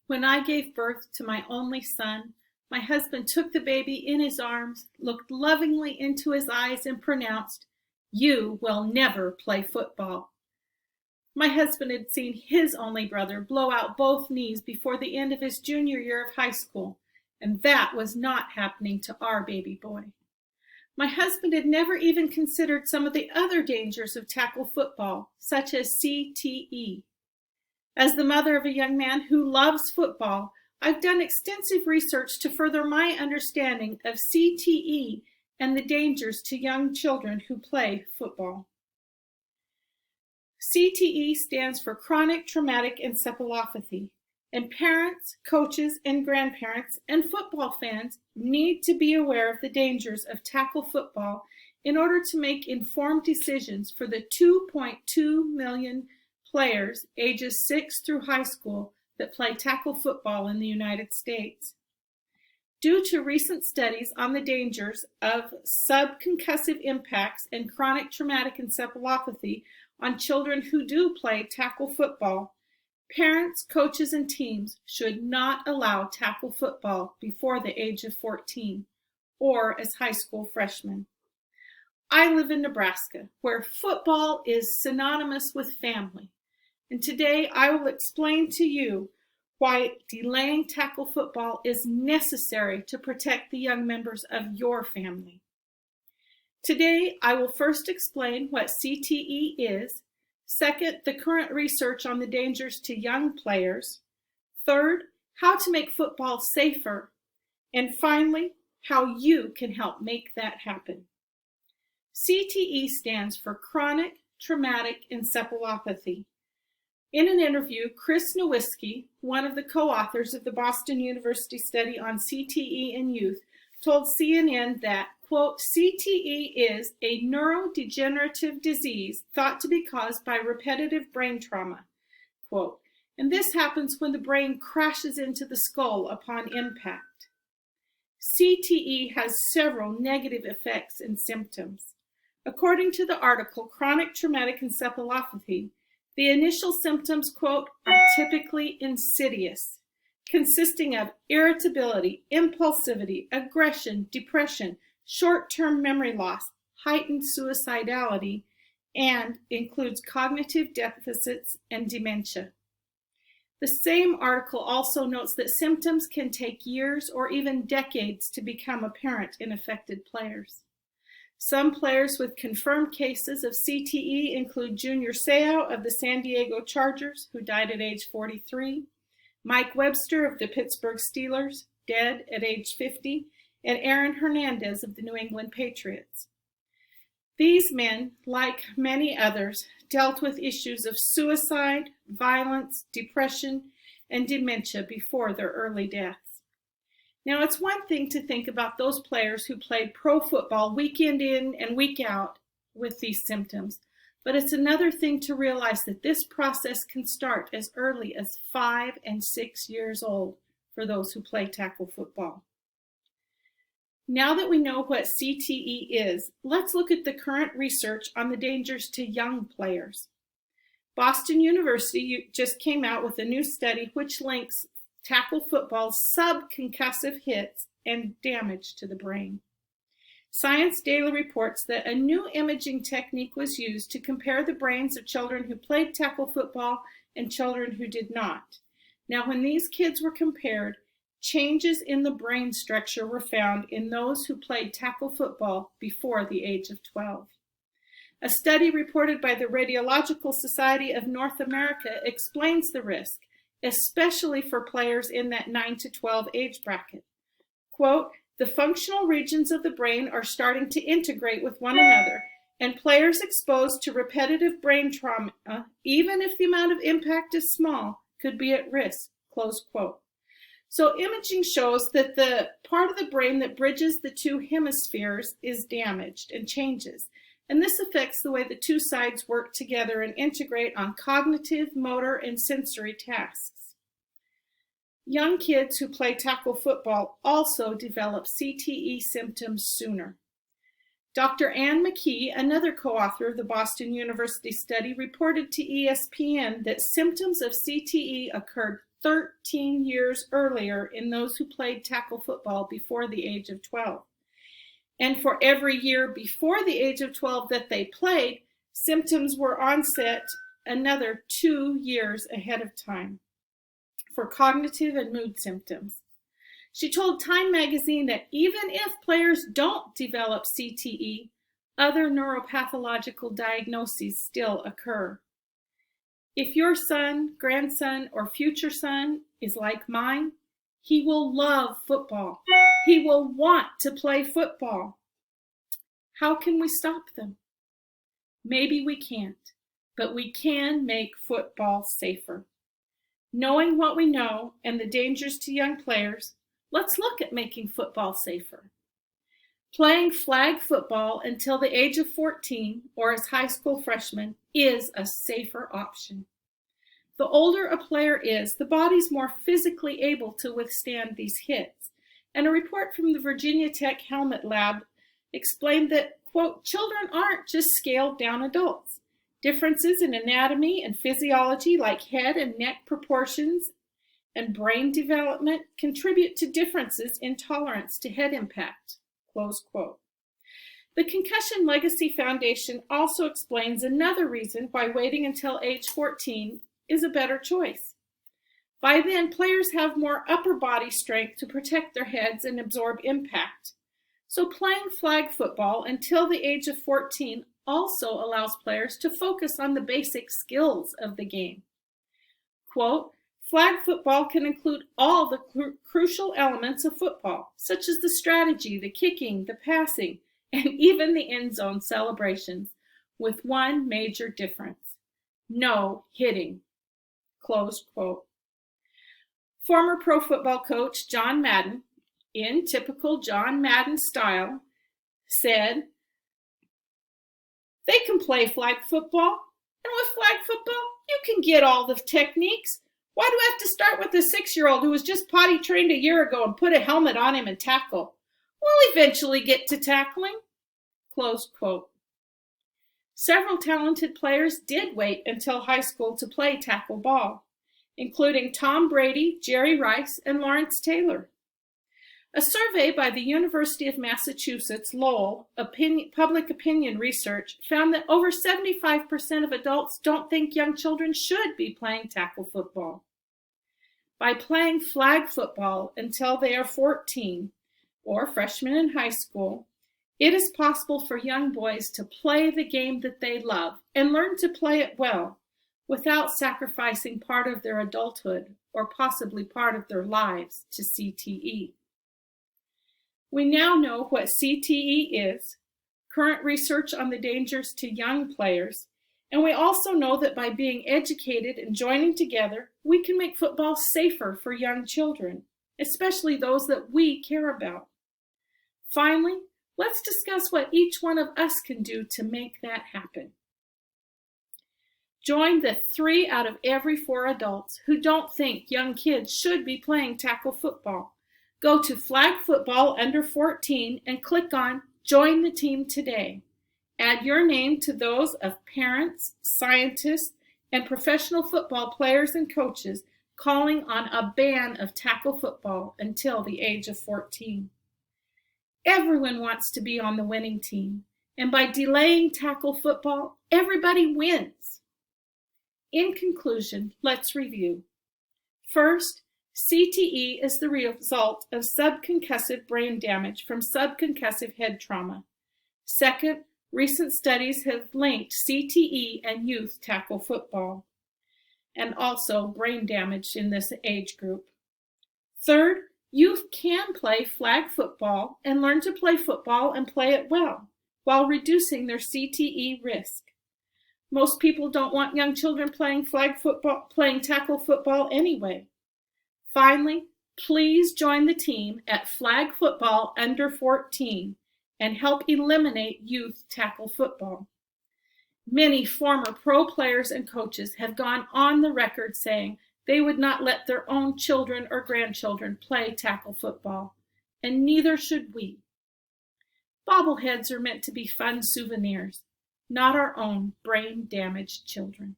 When I gave birth to my only son, my husband took the baby in his arms, looked lovingly into his eyes, and pronounced, "You will never play football." My husband had seen his only brother blow out both knees before the end of his junior year of high school, and that was not happening to our baby boy. My husband had never even considered some of the other dangers of tackle football, such as CTE. As the mother of a young man who loves football, I've done extensive research to further my understanding of CTE and the dangers to young children who play football. CTE stands for chronic traumatic encephalopathy, and parents, coaches, and grandparents, and football fans need to be aware of the dangers of tackle football in order to make informed decisions for the 2.2 million players ages 6 through high school that play tackle football in the United States. Due to recent studies on the dangers of subconcussive impacts and chronic traumatic encephalopathy on children who do play tackle football, parents, coaches, and teams should not allow tackle football before the age of 14 or as high school freshmen. I live in Nebraska, where football is synonymous with family. And today I will explain to you why delaying tackle football is necessary to protect the young members of your family. Today I will first explain what CTE is, second, the current research on the dangers to young players, third, how to make football safer, and finally, how you can help make that happen. CTE stands for chronic traumatic encephalopathy. In an interview, Chris Nowinski, one of the co-authors of the Boston University study on CTE in youth, told CNN that, quote, "CTE is a neurodegenerative disease thought to be caused by repetitive brain trauma," quote, "and this happens when the brain crashes into the skull upon impact." CTE has several negative effects and symptoms. According to the article Chronic Traumatic Encephalopathy, the initial symptoms, quote, "are typically insidious, consisting of irritability, impulsivity, aggression, depression, short-term memory loss, heightened suicidality, and includes cognitive deficits and dementia." The same article also notes that symptoms can take years or even decades to become apparent in affected players. Some players with confirmed cases of CTE include Junior Seau of the San Diego Chargers, who died at age 43, Mike Webster of the Pittsburgh Steelers, dead at age 50, and Aaron Hernandez of the New England Patriots. These men, like many others, dealt with issues of suicide, violence, depression, and dementia before their early deaths. Now, it's one thing to think about those players who played pro football weekend in and week out with these symptoms, but it's another thing to realize that this process can start as early as 5 and 6 years old for those who play tackle football. Now that we know what CTE is, let's look at the current research on the dangers to young players. Boston University just came out with a new study which links tackle football's subconcussive hits and damage to the brain. Science Daily reports that a new imaging technique was used to compare the brains of children who played tackle football and children who did not. Now, when these kids were compared, changes in the brain structure were found in those who played tackle football before the age of 12. A study reported by the Radiological Society of North America explains the risk, especially for players in that 9 to 12 age bracket. Quote, "The functional regions of the brain are starting to integrate with one another, and players exposed to repetitive brain trauma, even if the amount of impact is small, could be at risk," close quote. So imaging shows that the part of the brain that bridges the two hemispheres is damaged and changes. And this affects the way the two sides work together and integrate on cognitive, motor, and sensory tasks. Young kids who play tackle football also develop CTE symptoms sooner. Dr. Ann McKee, another co-author of the Boston University study, reported to ESPN that symptoms of CTE occurred 13 years earlier in those who played tackle football before the age of 12. And for every year before the age of 12 that they played, symptoms were onset another 2 years ahead of time for cognitive and mood symptoms. She told Time magazine that even if players don't develop CTE, other neuropathological diagnoses still occur. If your son, grandson, or future son is like mine, he will love football. He will want to play football. How can we stop them? Maybe we can't, but we can make football safer. Knowing what we know and the dangers to young players, let's look at making football safer. Playing flag football until the age of 14 or as high school freshmen is a safer option. The older a player is, the body's more physically able to withstand these hits. And a report from the Virginia Tech Helmet Lab explained that, quote, children aren't just scaled down adults. Differences in anatomy and physiology like head and neck proportions and brain development contribute to differences in tolerance to head impact, close quote. The Concussion Legacy Foundation also explains another reason why waiting until age 14 is a better choice. By then, players have more upper body strength to protect their heads and absorb impact. So playing flag football until the age of 14 also allows players to focus on the basic skills of the game. Quote, flag football can include all the crucial elements of football, such as the strategy, the kicking, the passing, and even the end zone celebrations, with one major difference: no hitting. Close quote. Former pro football coach John Madden, in typical John Madden style, said, they can play flag football, and with flag football, you can get all the techniques. Why do I have to start with a 6-year-old who was just potty trained a year ago and put a helmet on him and tackle? We'll eventually get to tackling. Close quote. Several talented players did wait until high school to play tackle ball, including Tom Brady, Jerry Rice, and Lawrence Taylor. A survey by the University of Massachusetts Lowell Public Opinion Research found that over 75% of adults don't think young children should be playing tackle football. By playing flag football until they are 14 or freshmen in high school, it is possible for young boys to play the game that they love and learn to play it well without sacrificing part of their adulthood or possibly part of their lives to CTE. We now know what CTE is, current research on the dangers to young players, and we also know that by being educated and joining together, we can make football safer for young children, especially those that we care about. Finally, let's discuss what each one of us can do to make that happen. Join the 3 out of every 4 adults who don't think young kids should be playing tackle football. Go to Flag Football Under 14 and click on Join the Team today. Add your name to those of parents, scientists, and professional football players and coaches calling on a ban of tackle football until the age of 14. Everyone wants to be on the winning team, and by delaying tackle football, everybody wins. In conclusion, let's review. First, CTE is the result of subconcussive brain damage from subconcussive head trauma. Second, recent studies have linked CTE and youth tackle football, and also brain damage in this age group. Third, youth can play flag football and learn to play football and play it well, while reducing their CTE risk. Most people don't want young children playing tackle football anyway. Finally, please join the team at Flag Football Under 14 and help eliminate youth tackle football. Many former pro players and coaches have gone on the record saying they would not let their own children or grandchildren play tackle football, and neither should we. Bobbleheads are meant to be fun souvenirs, not our own brain-damaged children.